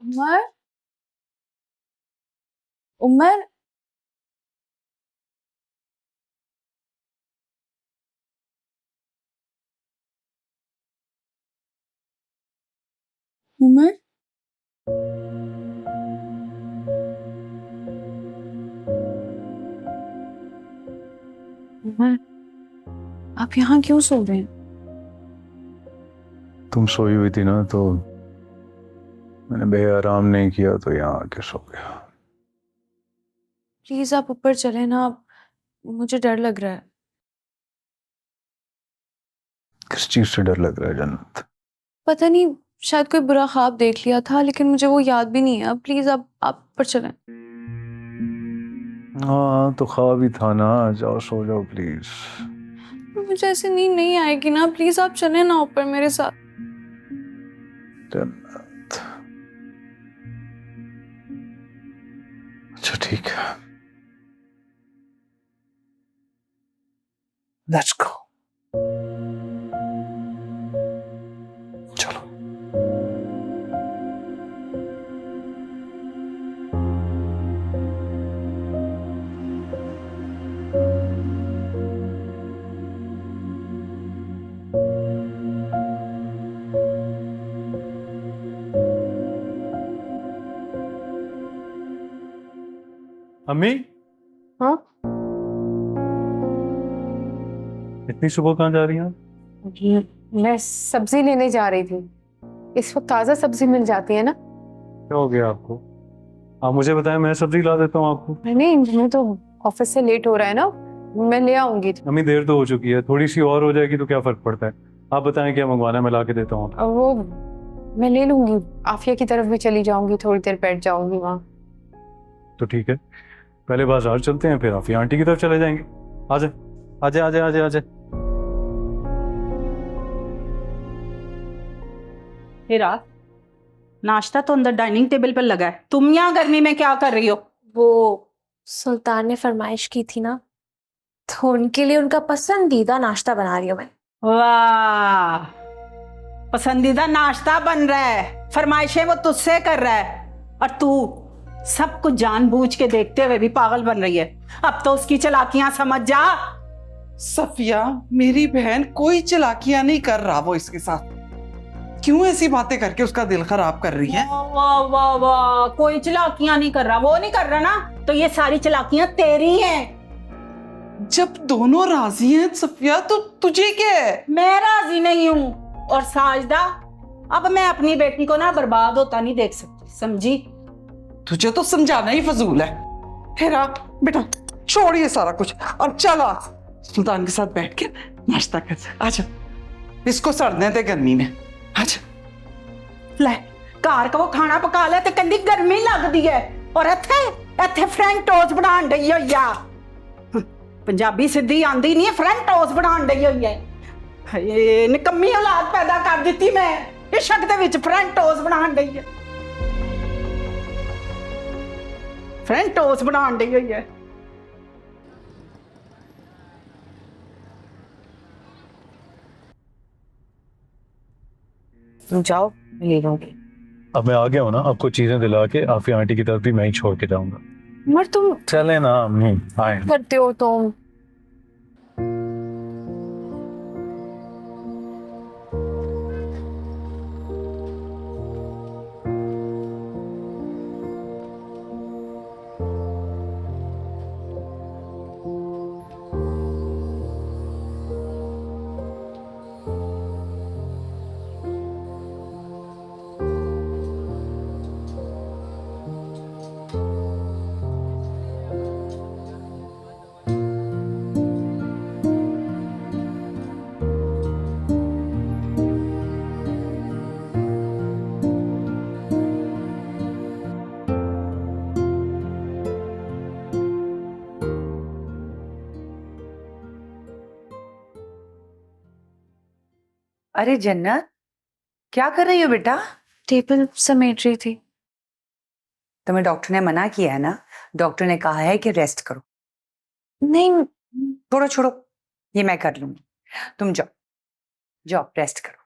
उमर, उमर, उमर, उमर, आप यहाँ क्यों सो रहे हैं? तुम सोई हुई थी ना, तो मैंने बेआराम नहीं किया तो यहाँ आके सो गया। प्लीज आप ऊपर चले ना, मुझे डर लग रहा है। किस चीज से डर लग रहा है जन्नत? पता नहीं, शायद कोई बुरा ख्वाब देख लिया था, लेकिन मुझे वो याद भी नहीं है। अब प्लीज आप ऊपर चलें। हाँ तो ख्वाब ही था ना, जाओ सो जाओ प्लीज। मुझे ऐसे नींद नहीं आएगी ना, प्लीज आप चलें ना ऊपर मेरे साथ। जन्नत, अच्छा ठीक है, लेट्स गो, चलो। अम्मी, हाँ, इतनी सुबह कहाँ जा रही हैं? मैं सब्जी लेने जा रही थी। इस वक्त ताजा सब्जी मिल जाती है ना। क्या हो गया आपको? आप मुझे बताएं, मैं सब्जी ला देता हूँ आपको। नहीं, मैं तो ऑफिस से लेट हो रहा है ना, मैं ले आऊंगी। अम्मी देर तो हो चुकी है, थोड़ी सी और हो जाएगी तो क्या फर्क पड़ता है। आप बताएं क्या मंगवाना है, मैं ला के देता हूँ। अब वो मैं ले लूंगी। आफिया की तरफ भी चली जाऊंगी, थोड़ी देर बैठ जाऊंगी वहाँ। तो ठीक है, पहले बाजार चलते हैं, फिर आफिया आंटी की तरफ चले जाएंगे। आजा आजा आजा आजा आजा। हेरा, नाश्ता तो अंदर डाइनिंग टेबल पर लगा है, तुम यहाँ गर्मी में क्या कर रही हो? वो सुल्तान ने फरमाइश की थी ना, तो उनके लिए उनका पसंदीदा नाश्ता बना रही हूँ मैं। वाह, पसंदीदा नाश्ता बन रहा है, फरमाइशें वो तुझसे कर रहा है, और तू सब कुछ जानबूझ के देखते हुए भी पागल बन रही है। अब तो उसकी चालाकियां समझ जा। सफिया, मेरी बहन कोई चालाकियां नहीं कर रहा वो इसके साथ। क्यों ऐसी बातें करके उसका दिल खराब कर रही है? वाह वाह वाह वाह, कोई चालाकियां नहीं कर रहा, वो नहीं कर रहा ना, तो ये सारी चालाकियां तेरी हैं। जब दोनों राजी हैं सफिया, तो तुझे क्या है? मैं राजी नहीं हूं। और साजदा, अब मैं अपनी बेटी को ना बर्बाद होता नहीं देख सकती, समझी? तुझे तो समझाना ही फजूल है। हेरा बेटा, छोड़ ये सारा कुछ और चला सुल्तान के साथ बैठ के नाश्ता कर। आजा, इसको सड़ने दे गर्मी में। आजा। ले, घर का वो खाना पका ले, ते कहंदी गर्मी लगदी है, और इत्थे इत्थे फ्रेंच टोस्ट बनान डई होई आ। पंजाबी सिद्धी आंदी नहीं है, फ्रेंच टोस्ट बनान डई होई है। हाय, निकम्मी औलाद पैदा कर दित्ती मैं, इश्क दे विच फ्रेंच टोस्ट बनान डई है, फ्रेंच टोस्ट बनान डई होई है। तुम जाओ, मैं ले लूंगी। अब मैं आ गया हूँ ना, आपको चीजें दिला के आफिया आंटी की तरफ भी मैं ही छोड़ के जाऊंगा। उमर, तुम चले ना अम्मी, आए। करते हो तुम। अरे जन्नत, क्या कर रही हो बेटा? टेबल समेट रही थी। तुम्हें डॉक्टर ने मना किया है ना, डॉक्टर ने कहा है कि रेस्ट करो। नहीं, छोड़ो छोड़ो, ये मैं कर लूंगी, तुम जाओ जाओ रेस्ट करो।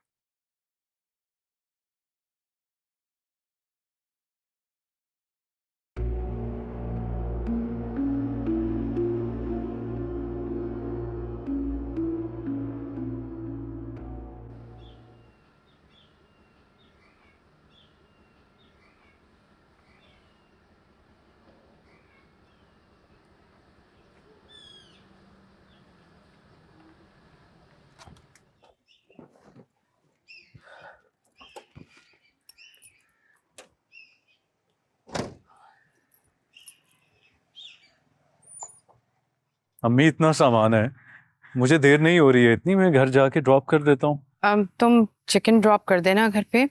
अम्मी इतना सामान है, मुझे देर नहीं हो रही है इतनी, मैं घर जाके ड्रॉप कर देता हूँ। तुम चिकन ड्रॉप कर देना घर पे,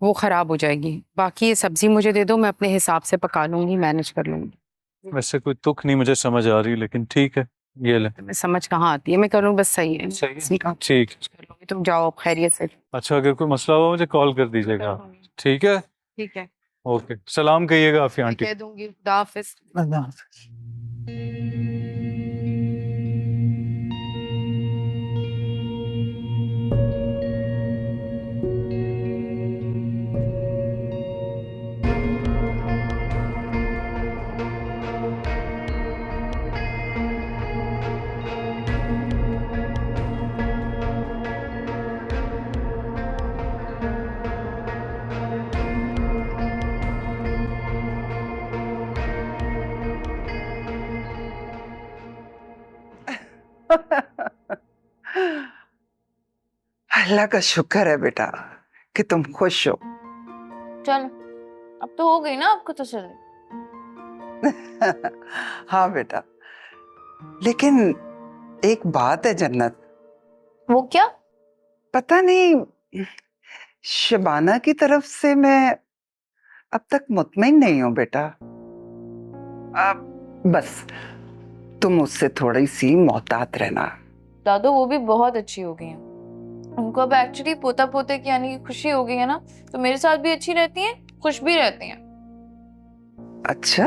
वो खराब हो जाएगी। बाकी ये सब्जी मुझे दे दो, मैं अपने हिसाब से पका लूंगी, मैनेज कर लूंगी। वैसे कोई तुक नहीं मुझे समझ आ रही, लेकिन ठीक है, ये ले। मैं समझ कहाँ आती है, मैं करूँ बस सही है। सही है, इसमें कहाँ ठीक है। कर लूंगी, तुम जाओ खैरियत से। अच्छा, अगर कोई मसला हुआ मुझे कॉल कर दीजिएगा। ठीक है, ठीक है, ओके। सलाम कहिएगा आफिया मैं आंटी। कह दूंगी। खुदा हाफिज। अल्लाह का शुक्र है बेटा कि तुम खुश हो। चल, अब तो हो गई ना आपको तसल्ली। हाँ बेटा, लेकिन एक बात है जन्नत, वो क्या? पता नहीं शबाना की तरफ से मैं अब तक मुतमईन नहीं हूं बेटा। अब बस तुम उससे थोड़ी सी मोहतात रहना। दादू वो भी बहुत अच्छी हो गई हैं। उनको अब एक्चुअली पोता पोते की यानी कि खुशी हो गई है ना, तो मेरे साथ भी अच्छी रहती हैं, खुश भी रहती हैं। अच्छा,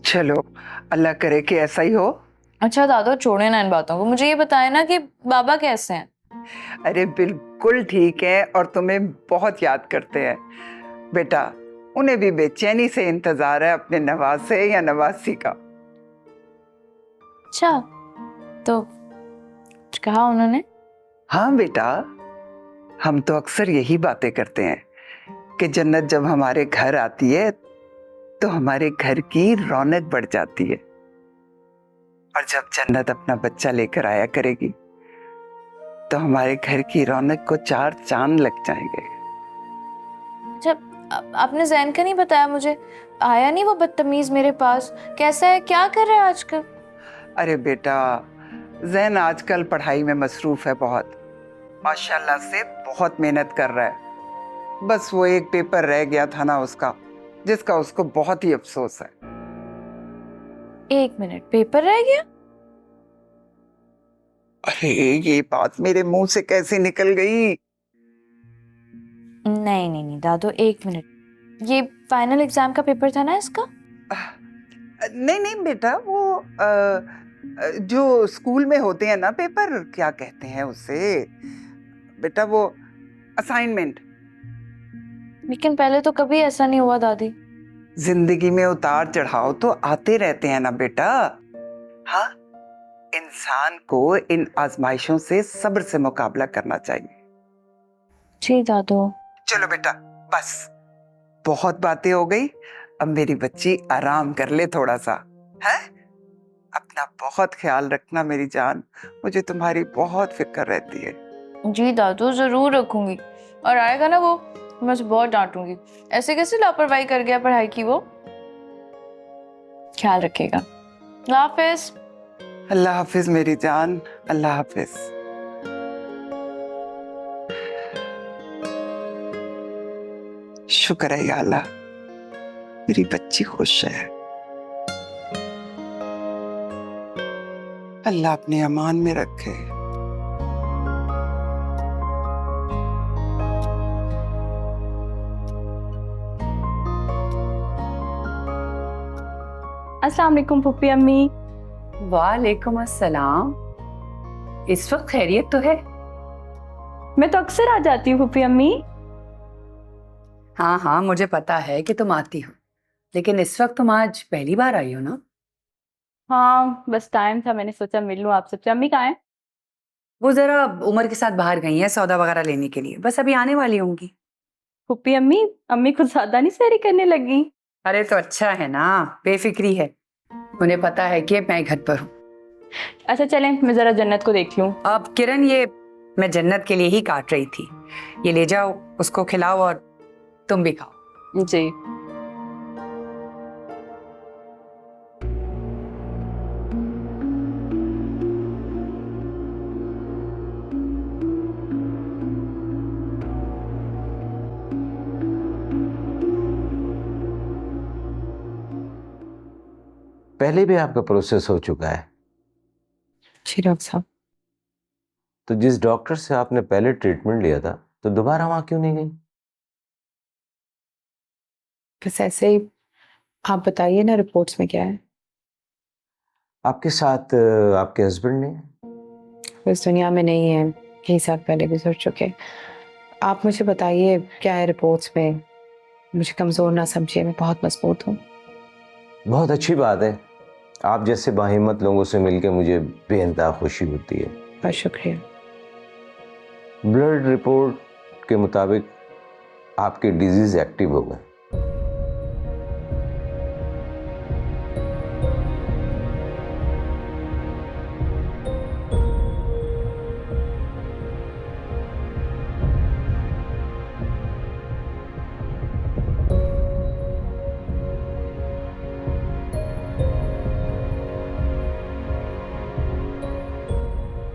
चलो अल्लाह करे कि ऐसा ही हो। अच्छा दादू, छोड़े ना इन बातों को, मुझे ये बताया ना कि बाबा कैसे हैं? अरे बिल्कुल ठीक है, और तुम्हें बहुत याद करते हैं बेटा। उन्हें भी बेचैनी से इंतजार है अपने नवासे या नवासी का। अच्छा, तो कुछ कहा उन्होंने? हाँ बेटा, हम तो अक्सर यही बातें करते हैं कि जन्नत जब हमारे घर आती है तो हमारे घर की रौनक बढ़ जाती है, और जब जन्नत अपना बच्चा लेकर आया करेगी तो हमारे घर की रौनक को 4 चांद लग जाएंगे। अच्छा, आपने जैन का नहीं बताया मुझे? आया नहीं वो बदतमीज मेरे पास? कैसा है, क्या कर रहा है आजकल? अरे बेटा, जैन आजकल पढ़ाई में मसरूफ है बहुत, माशाल्लाह से बहुत मेहनत कर रहा है। बस वो एक पेपर रह गया था ना उसका, जिसका उसको बहुत ही अफसोस है। 1 मिनट, पेपर रह गया? अरे ये बात मेरे मुंह से कैसे निकल गई? नहीं नहीं नहीं दादू, 1 मिनट, ये फाइनल एग्जाम का पेपर था ना इसका? नहीं नहीं बेटा, वो जो स्कूल में होते हैं ना पेपर, क्या कहते हैं उसे बेटा, वो असाइनमेंट। लेकिन पहले तो कभी ऐसा नहीं हुआ दादी। जिंदगी में उतार चढ़ाव तो आते रहते हैं ना बेटा। हाँ, इंसान को इन आजमाइशों से सब्र से मुकाबला करना चाहिए। जी दादू। चलो बेटा, बस बहुत बातें हो गई, अब मेरी बच्ची आराम कर ले थोड़ा सा, है? अपना बहुत ख्याल रखना मेरी जान, मुझे तुम्हारी बहुत फिक्र रहती है। जी दादू, जरूर रखूंगी। और आएगा ना वो, मैं उसे बहुत डांटूंगी, ऐसे कैसे लापरवाही कर गया पढ़ाई की वो। ख्याल रखिएगा। अल्लाह हाफिज। अल्लाह हाफिज मेरी जान, अल्लाह हाफिज। शुक्र है या अल्लाह, मेरी बच्ची खुश है। अल्लाह अपने अमान में रखे। अस्सलाम वालेकुम पुप्पी अम्मी। वालेकुम अस्सलाम। इस वक्त खैरियत तो है? मैं तो अक्सर आ जाती हूँ पुप्पी अम्मी। हाँ हाँ, मुझे पता है कि तुम आती हो, लेकिन इस वक्त तुम आज पहली बार आई हो ना? हाँ, बस टाइम था, मैंने सोचा मिल लूँ आप सबसे। अम्मी कहाँ हैं? वो जरा उमर के साथ बाहर गई है सौदा वगैरह लेने के लिए, बस अभी आने वाली होंगी। पुप्पी अम्मी, अम्मी खुद ज्यादा नहीं सैरी करने लगी। अरे तो अच्छा है ना, बेफिक्री है, उन्हें पता है कि मैं घर पर हूँ। अच्छा चलें, मैं जरा जन्नत को देख लूँ। अब किरण, ये मैं जन्नत के लिए ही काट रही थी, ये ले जाओ, उसको खिलाओ और तुम भी खाओ। जी। पहले भी आपका प्रोसेस हो चुका है। जी डॉक्टर साहब। तो जिस डॉक्टर से आपने पहले ट्रीटमेंट लिया था, तो दोबारा वहां क्यों नहीं गई? बस ऐसे ही। आप बताइए ना रिपोर्ट्स में क्या है। आपके साथ आपके हस्बैंड ने? वो इस दुनिया में नहीं है, कई साल पहले गुजर चुके। आप मुझे बताइए क्या है रिपोर्ट्स में। मुझे कमज़ोर ना समझिए, मैं बहुत मजबूत हूँ। बहुत अच्छी बात है। आप जैसे बाहिम्मत लोगों से मिलकर मुझे बेइंतहा खुशी होती है। बहुत शुक्रिया। ब्लड रिपोर्ट के मुताबिक आपके डिजीज एक्टिव हो गए।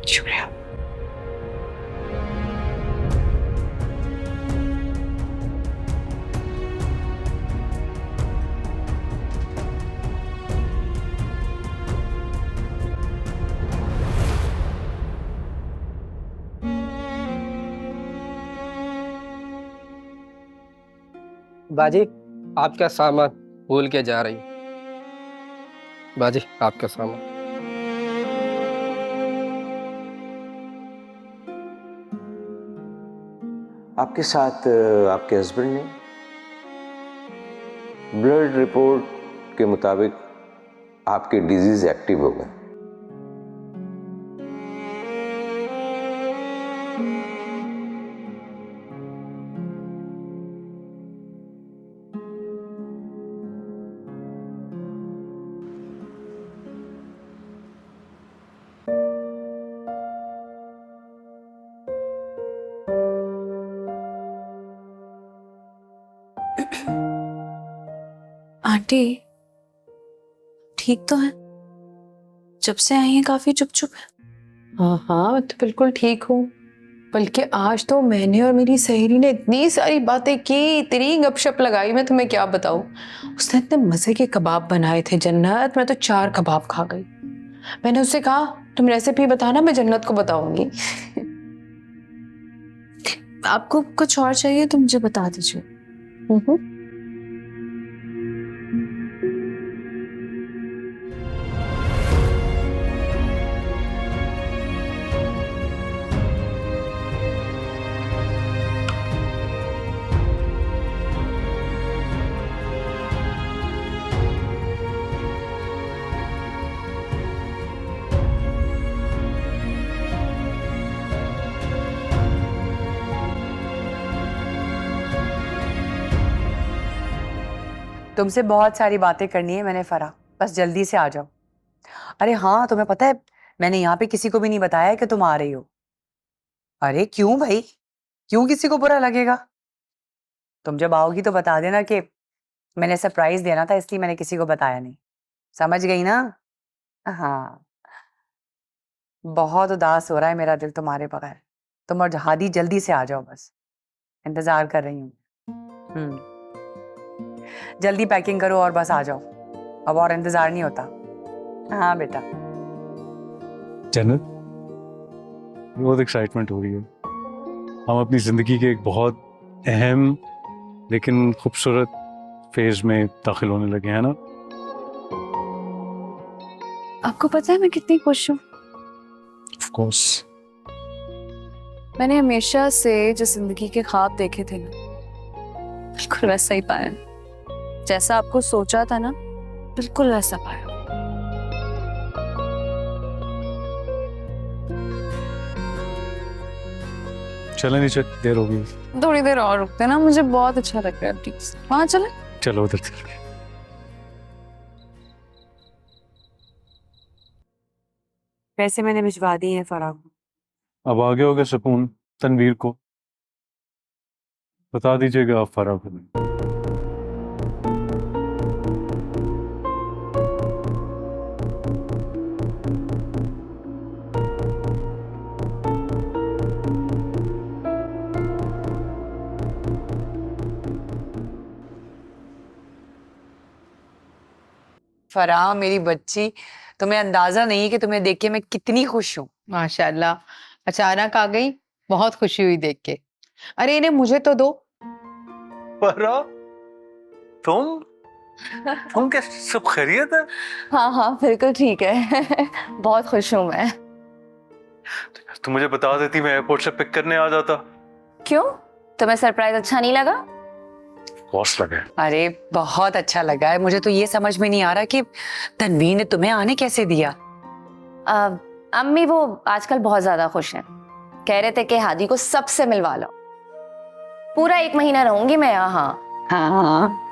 शुक्रिया। बाजी, आपका सामान भूल के जा रही। बाजी, आपका सामान। आपके साथ आपके हस्बैंड ने? ब्लड रिपोर्ट के मुताबिक आपके डिजीज एक्टिव हो गए। आंटी ठीक तो है? जब से आई हैं काफी चुप चुप है। हाँ हाँ, मैं तो बिल्कुल ठीक हूँ। बल्कि आज तो मैंने और मेरी सहेली ने इतनी सारी बातें की, इतनी गपशप लगाई, मैं तुम्हें क्या बताऊँ। उसने इतने मजे के कबाब बनाए थे जन्नत, मैं तो 4 कबाब खा गई। मैंने उससे कहा तुम रेसिपी बताना, मैं जन्नत को बताऊंगी। आपको कुछ और चाहिए तो मुझे बता दीजिए। तुमसे बहुत सारी बातें करनी है मैंने फरा, बस जल्दी से आ जाओ। अरे हाँ, तुम्हें पता है मैंने यहाँ पे किसी को भी नहीं बताया कि तुम आ रही हो। अरे क्यों भाई, क्यों किसी को बुरा लगेगा? तुम जब आओगी तो बता देना कि मैंने सरप्राइज देना था, इसलिए मैंने किसी को बताया नहीं। समझ गई ना? हाँ। बहुत उदास हो रहा है मेरा दिल तुम्हारे बगैर। तुम और हादी जल्दी से आ जाओ, बस इंतजार कर रही हूँ। जल्दी पैकिंग करो और बस आ जाओ, अब और इंतजार नहीं होता। हाँ बेटा। जन्नत, बहुत एक्साइटमेंट हो रही है। हम अपनी जिंदगी के एक बहुत अहम लेकिन खूबसूरत फेज में दाखिल होने लगे हैं ना। आपको पता है मैं कितनी खुश हूँ? Of course. मैंने हमेशा से जो जिंदगी के ख्वाब देखे थे ना, बिल्कुल वैसा ही पाया। जैसा आपको सोचा था ना, बिल्कुल वैसा पाया। चले नीचे, देर हो गई। थोड़ी देर और रुकते ना, मुझे बहुत अच्छा लग रहा है। प्लीज वहां चले। चलो उधर चल। पैसे मैंने भिजवा दिए हैं फराह को। अब आगे हो गया सुकून। तनवीर को बता दीजिएगा आप फराह को। फराह मेरी बच्ची, तुम्हें अंदाजा नहीं कि तुम्हें देख के मैं कितनी खुश हूँ। माशाल्लाह, अचानक आ गई, बहुत खुशी हुई देख के। अरे इन्हें मुझे तो दो। फरा, तुम क्या सब खैरियत है? हाँ हाँ बिल्कुल ठीक है। बहुत खुश हूँ मैं। तुम मुझे बता देती, मैं एयरपोर्ट से पिक करने आ जाता। क्यों, तुम्हें सरप्राइज अच्छा नहीं लगा? बॉस लगे। अरे बहुत अच्छा लगा है। मुझे तो ये समझ में नहीं आ रहा कि तन्वीर ने तुम्हें आने कैसे दिया। अम्मी वो आजकल बहुत ज्यादा खुश हैं, कह रहे थे कि हादी को सबसे मिलवा लो। पूरा 1 महीना रहूंगी मैं यहाँ। हाँ,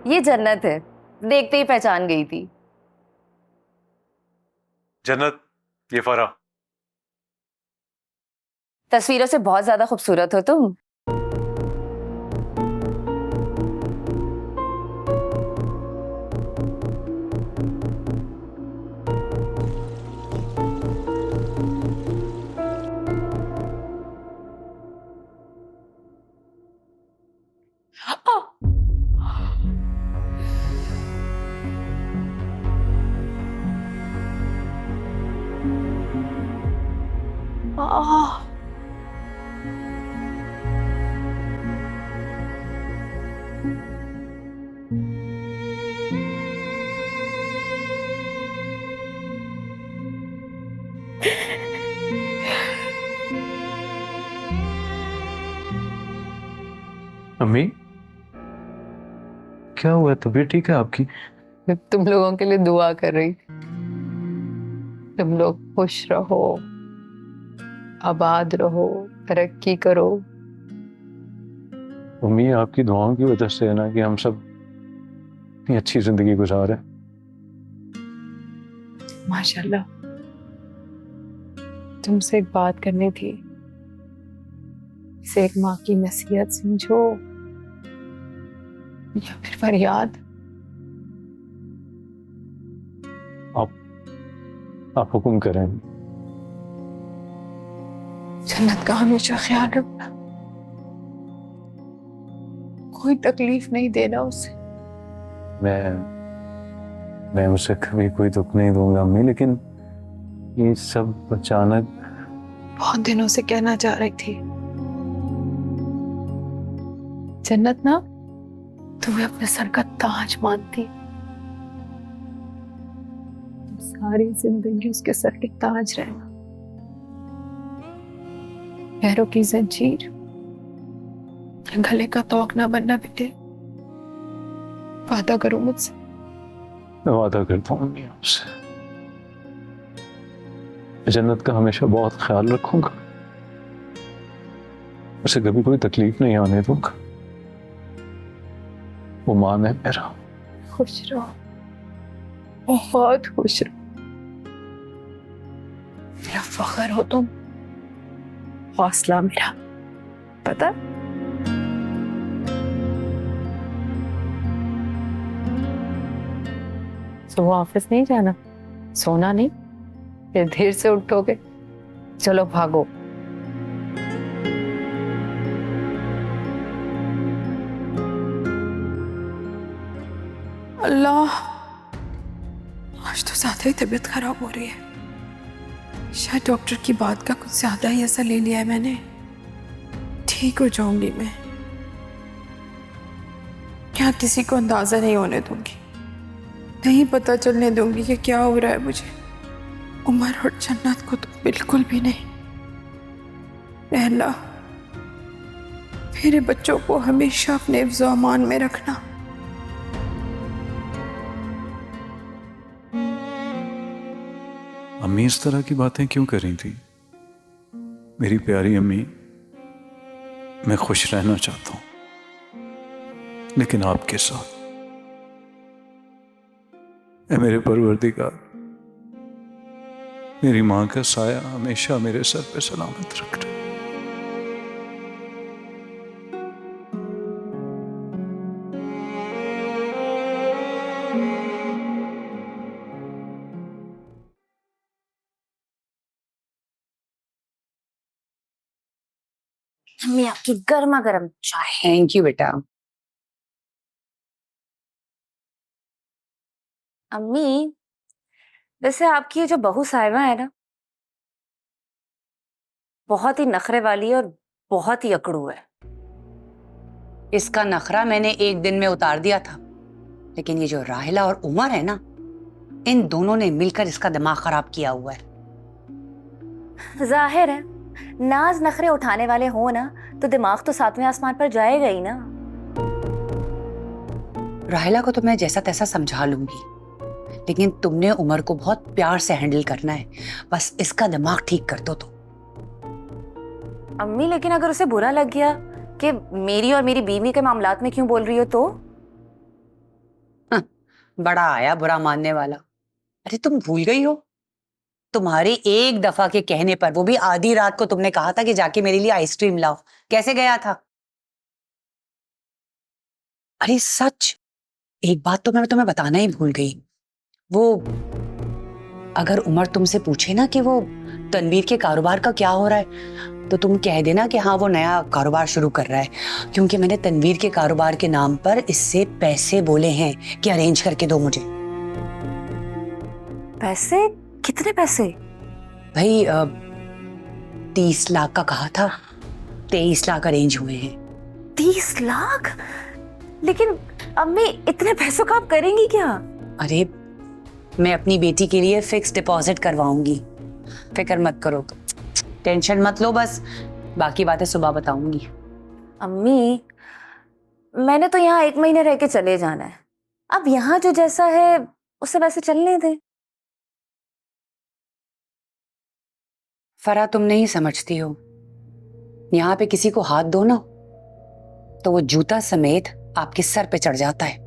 ये जन्नत है, देखते ही पहचान गई थी। जन्नत, ये फरा। तस्वीरों से बहुत ज्यादा खूबसूरत हो तुम। अम्मी, क्या हुआ? तबीयत ठीक है आपकी? मैं तुम लोगों के लिए दुआ कर रही थी। तुम लोग खुश रहो, आबाद रहो, तरक्की करो। अम्मी, आपकी दुआओं की वजह से है ना कि हम सब इतनी अच्छी जिंदगी गुजार रहे हैं। माशाल्लाह। तुमसे एक बात करनी थी। इसे एक माँ की नसीहत समझो या फिर फरियाद। आप हुक्म करें। जन्नत का हमेशा ख्याल रखना, कोई तकलीफ नहीं देना उसे। मैं उसे कभी कोई दुख नहीं दूंगा अम्मी, लेकिन ये सब अचानक। बहुत दिनों से कहना चाह रही थी। जन्नत ना तुम्हें अपने सर का ताज मानती, तुम सारी जिंदगी उसके सर के ताज रहना। पैरों की जंजीर, गले का तोक ना बनना बेटे। वादा करो मुझसे। मैं वादा करता हूँ अम्मी आपसे, जन्नत का हमेशा बहुत ख्याल रखूंगा, उसे कभी कोई तकलीफ नहीं आने दूंगा। वो मान है मेरा। खुश रहो, बहुत खुश रहो। मेरा फख्र हो तुम, हौसला मेरा, पता? सुबह ऑफिस नहीं जाना, सोना नहीं, फिर देर से उठोगे। चलो भागो। अल्लाह, आज तो ज्यादा ही तबीयत खराब हो रही है। शायद डॉक्टर की बात का कुछ ज्यादा ही असर ले लिया है मैंने। ठीक हो जाऊंगी मैं, क्या किसी को अंदाजा नहीं होने दूंगी, नहीं पता चलने दूंगी कि क्या हो रहा है मुझे। उमर और जन्नत को तो बिल्कुल भी नहीं। ऐ अल्लाह, मेरे बच्चों को हमेशा अपने हिफ्ज़ व अमान में रखना। अम्मी इस तरह की बातें क्यों कर रही थी? मेरी प्यारी अम्मी, मैं खुश रहना चाहता हूं, लेकिन आपके साथ। ऐ मेरे परवरदिगार, मेरी मां का साया हमेशा मेरे सर पे सलामत रखना। अम्मी आपकी गर्मा गर्म चाय। थैंक यू बेटा। अम्मी वैसे आपकी ये जो बहू साहिबा है ना, बहुत ही नखरे वाली और बहुत ही अकड़ू है। इसका नखरा मैंने एक दिन में उतार दिया था, लेकिन ये जो राहिला और उमर है ना, इन दोनों ने मिलकर इसका दिमाग खराब किया हुआ है। जाहिर है नाज नखरे उठाने वाले हो ना तो दिमाग तो सातवें आसमान पर जाएगा ही ना। राहिला को तो मैं जैसा तैसा समझा लूंगी, लेकिन तुमने उमर को बहुत प्यार से हैंडल करना है। बस इसका दिमाग ठीक कर दो तो। अम्मी लेकिन अगर उसे बुरा लग गया कि मेरी और मेरी बीवी के मामलात में क्यों बोल रही हो तो? बड़ा आया बुरा मानने वाला। अरे तुम भूल गई हो, तुम्हारे एक दफा के कहने पर, वो भी आधी रात को, तुमने कहा था कि जाके मेरे लिए आइसक्रीम लाओ। कैसे गया था? अरे सच, एक बात तो मैं तुम्हें बताना ही भूल गई। वो अगर उमर तुमसे पूछे ना कि वो तनवीर के कारोबार का क्या हो रहा है, तो तुम कह देना कि हाँ वो नया कारोबार शुरू कर रहा है, क्योंकि मैंने तनवीर के कारोबार के नाम पर इससे पैसे बोले हैं कि अरेंज करके दो मुझे। पैसे? कितने पैसे? भाई 30 लाख का कहा था, 23 लाख अरेंज हुए हैं। 30 लाख? लेकिन अम्मी इतने पैसों का आप करेंगी क्या? अरे मैं अपनी बेटी के लिए फिक्स डिपॉजिट करवाऊंगी, फिक्र मत करो, टेंशन मत लो, बस बाकी बातें सुबह बताऊंगी। अम्मी मैंने तो यहाँ 1 महीने रह के चले जाना है, अब यहाँ जो जैसा है उसे वैसे चलने दे। फरा तुम नहीं समझती हो, यहाँ पे किसी को हाथ दो ना तो वो जूता समेत आपके सर पे चढ़ जाता है।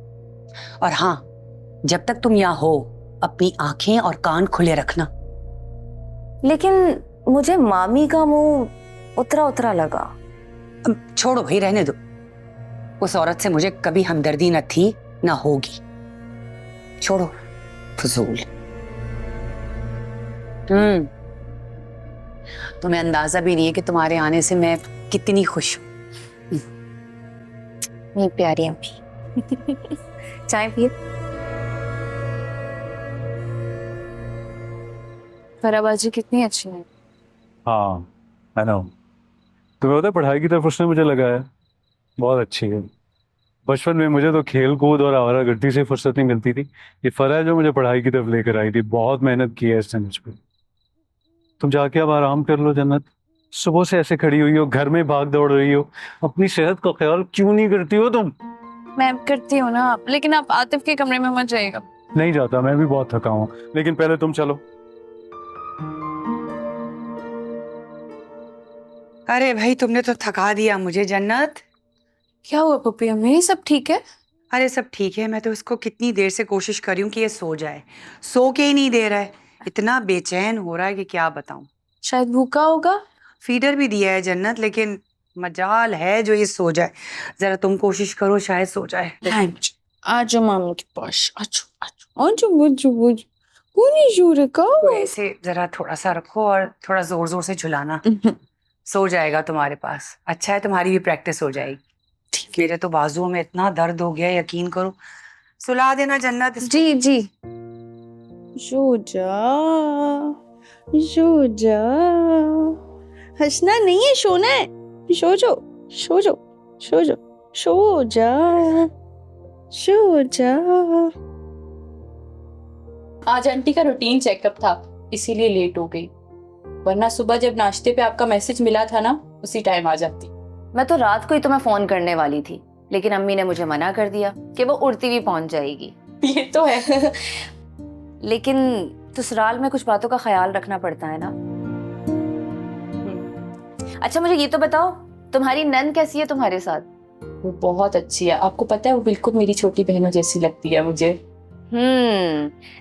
और हाँ, जब तक तुम यहाँ हो अपनी आंखें और कान खुले रखना। लेकिन मुझे मामी का मुंह उतरा उतरा लगा। अब छोड़ो भाई, रहने दो। उस औरत से मुझे कभी हमदर्दी न थी ना होगी, छोड़ो, फजूल। तुम्हें अंदाजा भी नहीं है कि तुम्हारे आने से मैं कितनी खुश हूँ। मेरी प्यारी अम्मी। चाय पिए। फराबाजी कितनी अच्छी है। हाँ है ना, तुम्हें पता है पढ़ाई की तरफ उसने मुझे लगाया, बहुत अच्छी है। बचपन में मुझे तो खेल कूद और आवारागर्दी से फुर्सत नहीं मिलती थी, ये फरा है जो मुझे पढ़ाई की तरफ लेकर आई थी। बहुत मेहनत की है इसने मुझ पर। तुम जाके अब आराम कर लो जन्नत, सुबह से ऐसे खड़ी हुई हो, घर में भाग दौड़ रही हो, अपनी सेहत का ख्याल क्यों नहीं करती हो तुम? मैं करती हूँ ना, लेकिन आप आतिफ के कमरे में मत जाइएगा। नहीं जाता, मैं भी बहुत थका हूँ, लेकिन पहले तुम चलो। अरे भाई तुमने तो थका दिया मुझे जन्नत। क्या हुआ पप्पी अम्मी, सब ठीक है? अरे सब ठीक है, मैं तो इसको कितनी देर से कोशिश कर रही हूँ कि ये सो जाए, सो के ही नहीं दे रहा है। इतना बेचैन हो रहा है कि क्या बताऊं। शायद भूखा होगा। फीडर भी दिया है जन्नत, लेकिन मजाल है जो ये सो जाए। जरा तुम कोशिश करो, शायद सो जाए। आजो मामी के पास, आजो बुझो कौन जोर का। तो ऐसे जरा थोड़ा सा रखो और थोड़ा जोर जोर से झुलाना, सो जाएगा तुम्हारे पास। अच्छा है, तुम्हारी भी प्रैक्टिस हो जाएगी। मेरे तो बाजुओं में इतना दर्द हो गया, यकीन करो। सुला देना जन्नत। जी जी। सो जा, हंसना नहीं है, सोना है। सो जा, सो जा। आज आंटी का रूटीन चेकअप था, इसीलिए लेट हो गई, वरना सुबह जब नाश्ते पे आपका मैसेज मिला था ना, उसी टाइम आ जाती। मैं तो रात को ही तुम्हें फोन करने वाली थी, लेकिन अम्मी ने मुझे मना कर दिया कि वो उड़ती हुई पहुंच जाएगी। ये तो है। लेकिन ससुराल में कुछ बातों का ख्याल रखना पड़ता है ना। अच्छा मुझे ये तो बताओ, तुम्हारी नंद कैसी है तुम्हारे साथ? वो बहुत अच्छी है, आपको पता है वो बिल्कुल मेरी छोटी बहनों जैसी लगती है मुझे।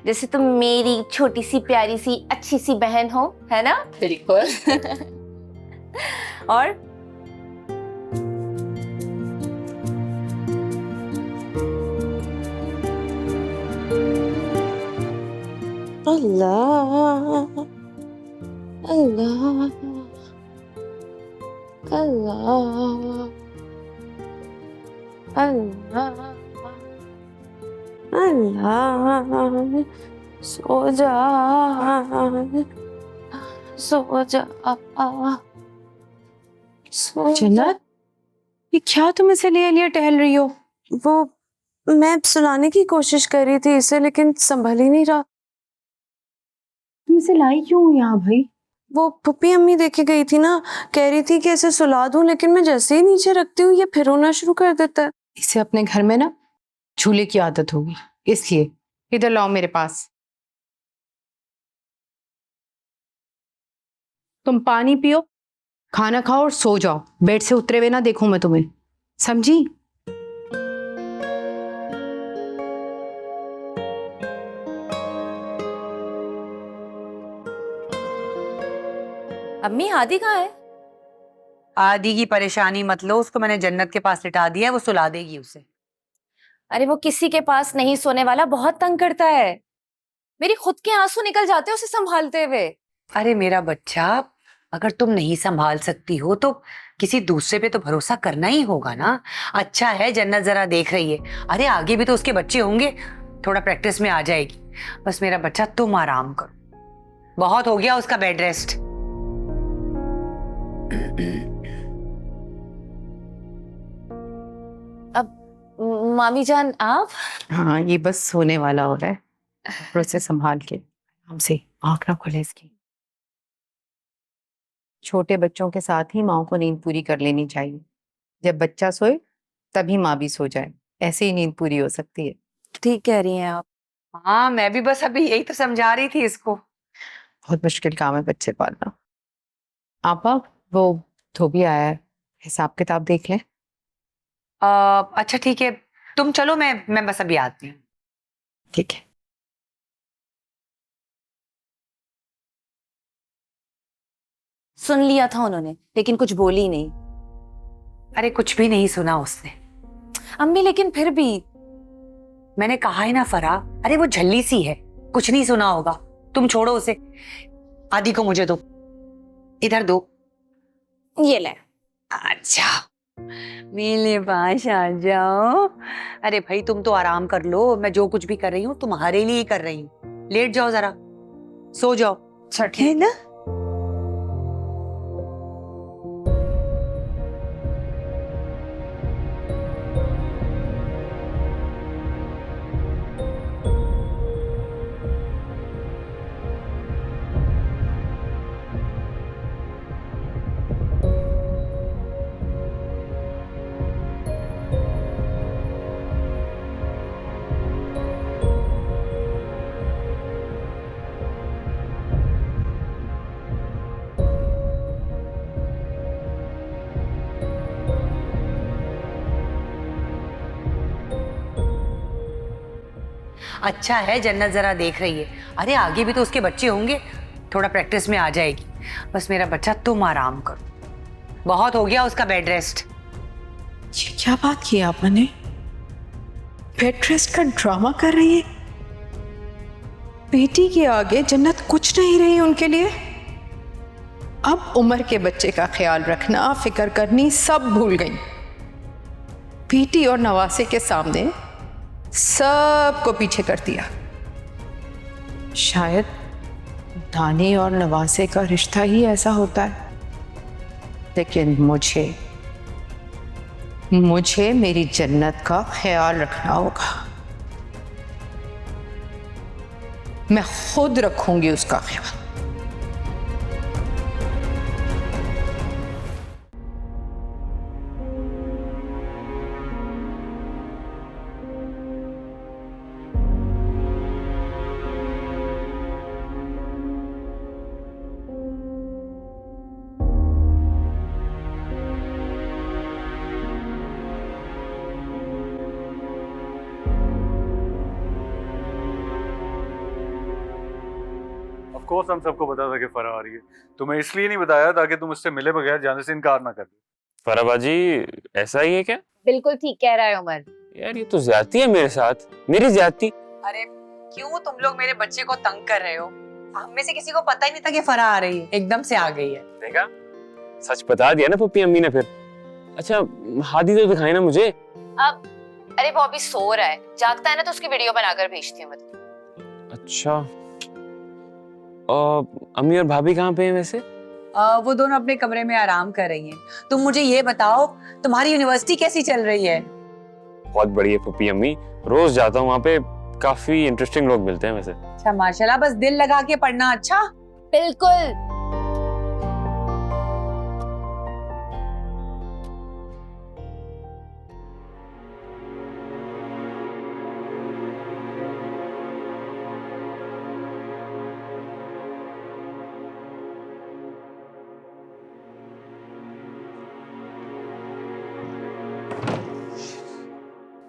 जैसे तुम मेरी छोटी सी प्यारी सी अच्छी सी बहन हो, है ना? बिल्कुल। और अल्लाह अल्लाह अल्लाह अल्लाह अल्लाह, सो जा सो जा सो जन्नत, ये क्या तुम इसे लिए लिए टहल रही हो? वो मैं सुलाने की कोशिश कर रही थी इसे, लेकिन संभल ही नहीं रहा। तुम इसे लाई क्यों यहाँ भाई? वो पुप्पी अम्मी देके गई थी ना, कह रही थी कि इसे सुला दूं, लेकिन मैं जैसे ही नीचे रखती हूँ ये फिर रोना शुरू कर देता है। इसे अपने घर में ना झूले की आदत होगी, इसलिए इधर लाओ मेरे पास। तुम पानी पियो, खाना खाओ और सो जाओ। बेड से उतरे हुए ना देखूं मैं तुम्हें, समझी? अम्मी आदि कहाँ है? आदि की परेशानी मत लो, उसको मैंने जन्नत के पास लिटा दिया है, वो सुला देगी उसे। अरे वो किसी के पास नहीं सोने वाला, बहुत तंग करता है। मेरी खुद के आंसू निकल जाते हैं उसे संभालते हुए। अरे मेरा बच्चा, अगर तुम नहीं संभाल सकती हो तो किसी दूसरे पे तो भरोसा करना ही होगा ना। अच्छा है जन्नत जरा देख रही है, अरे आगे भी तो उसके बच्चे होंगे, थोड़ा प्रैक्टिस में आ जाएगी। बस मेरा बच्चा तुम आराम करो, बहुत हो गया उसका बेड रेस्ट। मामी जान आप? हाँ, ये बस सोने वाला हो रहा है, और उसे संभाल के हमसे आँख ना खुले इसकी। छोटे बच्चों के साथ ही माँ को नींद पूरी कर लेनी चाहिए। जब बच्चा सोए तभी माँ भी सो जाए, ऐसे ही नींद पूरी हो सकती है। ठीक कह रही हैं आप। हाँ मैं भी बस अभी यही तो समझा रही थी इसको। बहुत मुश्किल काम है बच्चे पालना। आपा, वो धोबी आया है, हिसाब किताब देख लें। अच्छा ठीक है, तुम चलो, मैं बस अभी आती हूँ। ठीक है। सुन लिया था उन्होंने, लेकिन कुछ बोली नहीं। अरे कुछ भी नहीं सुना उसने। अम्मी लेकिन फिर भी। मैंने कहा है ना फरा, अरे वो झल्ली सी है, कुछ नहीं सुना होगा, तुम छोड़ो उसे। आदि को मुझे दो, इधर दो। ये ले। अच्छा मेरे पास आ जाओ। अरे भाई तुम तो आराम कर लो, मैं जो कुछ भी कर रही हूँ तुम्हारे लिए ही कर रही हूँ। लेट जाओ जरा, सो जाओ, है ना। अच्छा है जन्नत जरा देख रही है, अरे आगे भी तो उसके बच्चे होंगे, थोड़ा प्रैक्टिस में आ जाएगी। बस मेरा बच्चा तुम आराम करो, बहुत हो गया उसका बेड रेस्ट। ये क्या बात की आपने? बेड रेस्ट का ड्रामा कर रही है? बेटी के आगे जन्नत कुछ नहीं रही उनके लिए। अब उम्र के बच्चे का ख्याल रखना, फिक्र करनी सब भूल गई। बेटी और नवासे के सामने सबको पीछे कर दिया। शायद नानी और नवासे का रिश्ता ही ऐसा होता है। लेकिन मुझे मेरी जन्नत का ख्याल रखना होगा। मैं खुद रखूंगी उसका ख्याल। ऑफ कोर्स हम सबको पता था कि फरा आ रही है, तुम्हें इसलिए नहीं बताया ताकि तुम उससे मिले बगैर जाने से इनकार ना कर दो। फरा बाजी ऐसा ही है क्या? बिल्कुल ठीक कह रहा है उमर। यार ये तो ज्यादती है मेरे साथ, मेरी ज्यादती। अरे क्यों तुम लोग मेरे बच्चे को तंग कर रहे हो? हम में से किसी को पता ही नहीं था कि फरा आ रही है, एकदम से आ गई है। देखा, सच बता दिया ना पप्पी अम्मी ने फिर। अच्छा हादी तो दिखाई ना मुझे। अब अरे वो अभी सो रहा है, जागता है ना तो उसकी वीडियो बनाकर भेजती हूँ मैं। अच्छा अम्मी और भाभी कहाँ पे हैं वैसे? वो दोनों अपने कमरे में आराम कर रही हैं। तुम मुझे ये बताओ, तुम्हारी यूनिवर्सिटी कैसी चल रही है? बहुत बढ़िया पप्पी अम्मी, रोज जाता हूँ वहाँ पे, काफी इंटरेस्टिंग लोग मिलते हैं वैसे। अच्छा माशाल्लाह, बस दिल लगा के पढ़ना। अच्छा बिल्कुल।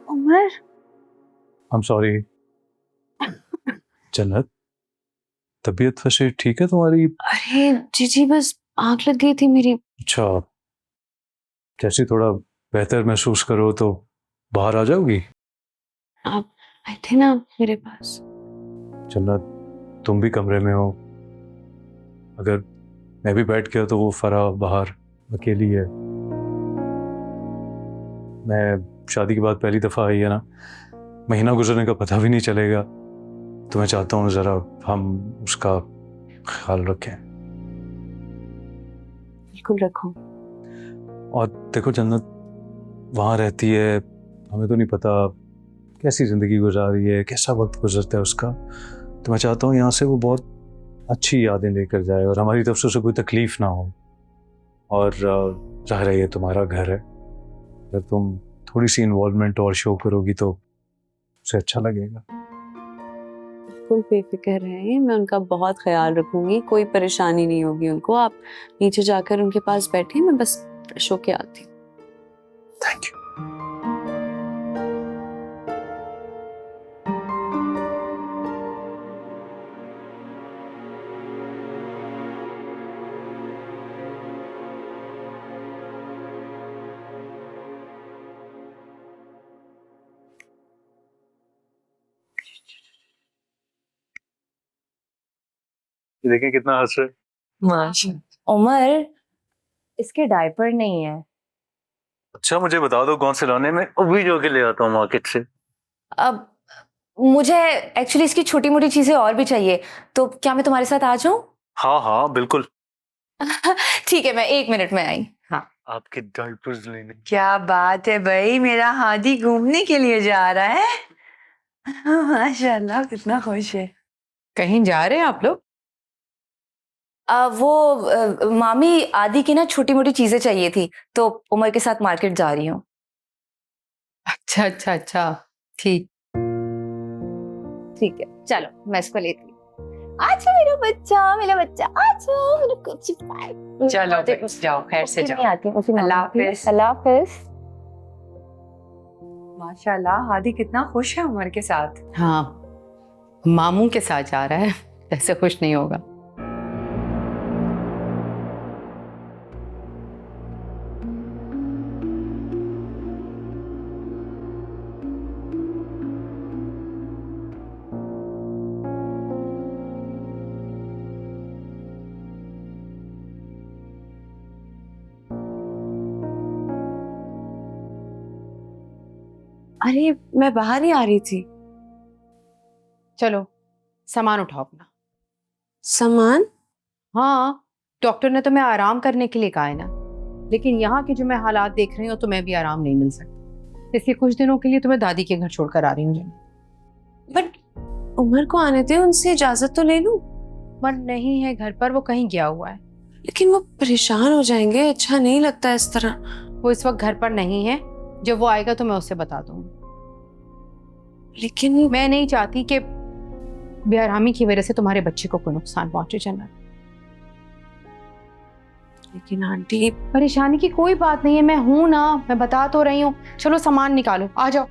Umar I am sorry. Jannat, तबीयत वैसे ठीक है तुम्हारी? अरे जीजी बस आंख लग गई थी मेरी। अच्छा, जैसे थोड़ा बेहतर महसूस करो तो बाहर आ जाओगी? आप आए थे ना मेरे पास। जन्नत, तुम भी कमरे में हो, अगर मैं भी बैठ गया तो वो फरा बाहर अकेली है। मैं शादी के बाद पहली दफा आई है ना, महीना गुजरने का पता भी नहीं चलेगा, तो मैं चाहता हूँ जरा हम उसका ख्याल रखें। बिल्कुल रखो। और देखो जन्नत, वहाँ रहती है, हमें तो नहीं पता कैसी ज़िंदगी गुजार रही है, कैसा वक्त गुजरता है उसका, तो मैं चाहता हूँ यहाँ से वो बहुत अच्छी यादें लेकर जाए और हमारी तरफ से उसे कोई तकलीफ़ ना हो। और ज़ाहिर है ये तुम्हारा घर है, अगर तुम थोड़ी सी इन्वॉल्वमेंट और शो करोगी तो उसे अच्छा लगेगा। बिल्कुल बेफिक्र रहें, मैं उनका बहुत ख्याल रखूंगी, कोई परेशानी नहीं होगी उनको। आप नीचे जाकर उनके पास बैठे, मैं बस फ्रेश होके आती हूँ। Thank you. देखें कितना हंस रहे। माशाल्लाह। उमर इसके डायपर नहीं है। अच्छा मुझे बता दो कौन से लाने में, अभी जो के ले आता हूँ मार्केट से। अब मुझे एक्चुअली इसकी छोटी मोटी चीजें और भी चाहिए, तो क्या मैं तुम्हारे साथ आ जाऊं? हाँ हाँ बिल्कुल। ठीक है, मैं 1 मिनट में आई। हाँ आपके डायपर्स लेने। क्या बात है भाई, मेरा हादी घूमने के लिए जा रहा है। माशाल्लाह कितना खुश है। कहीं जा रहे हैं आप लोग? मामी आदि की ना छोटी मोटी चीजें चाहिए थी, तो उमर के साथ मार्केट जा रही हूँ। अच्छा अच्छा अच्छा, ठीक। ठीक है चलो मैं इसको लेती हूँ। अच्छा मेरा बच्चा अच्छा मेरा कुछ चलो भाई, जाओ खैर से जाओ। आती हूँ। अल्लाह हाफिज। अल्लाह हाफिज। माशाल्लाह हादी कितना खुश है उमर के साथ। हाँ, मामू के साथ जा रहा है, ऐसे खुश नहीं होगा। अरे मैं बाहर ही आ रही थी। चलो सामान उठाओ अपना। सामान? हाँ, डॉक्टर ने तुम्हें आराम करने के लिए कहा है ना, लेकिन यहाँ के जो मैं हालात देख रही हूँ तुम्हें भी आराम नहीं मिल सकता, इसलिए कुछ दिनों के लिए तुम्हें दादी के घर छोड़कर आ रही हूँ। बट उमर को आने दे, उनसे इजाजत तो ले लूं। मन नहीं है घर पर, वो कहीं गया हुआ है। लेकिन वो परेशान हो जाएंगे, अच्छा नहीं लगता इस तरह। वो इस वक्त घर पर नहीं है, जब वो आएगा तो मैं उससे बता दूंगी। लेकिन मैं नहीं चाहती कि बेरहमी की वजह से तुम्हारे बच्चे को कोई नुकसान पहुंचे जन्नत। लेकिन आंटी परेशानी की कोई बात नहीं है, मैं हूं ना, मैं बता तो रही हूँ। चलो सामान निकालो, आ जाओ।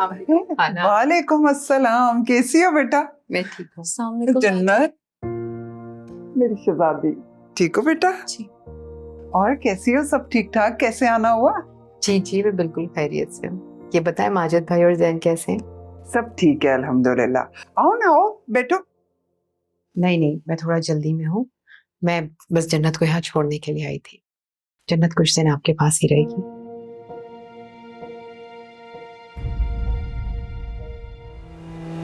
वालेकुम अस्सलाम, कैसी हो बेटा? मैं ठीक हूँ। जन्नत, मेरी शहजादी, ठीक हो बेटा? जी। और कैसी हो? सब ठीक ठाक? कैसे आना हुआ? जी जी, मैं बिल्कुल खैरियत से हूँ। ये बताएं माजिद भाई और जैन कैसे हैं? सब ठीक है अल्हम्दुलिल्लाह। आओ ना, आओ बैठो। नहीं नहीं, मैं थोड़ा जल्दी में हूँ। मैं बस जन्नत को यहाँ छोड़ने के लिए आई थी। जन्नत कुछ दिन आपके पास ही रहेगी।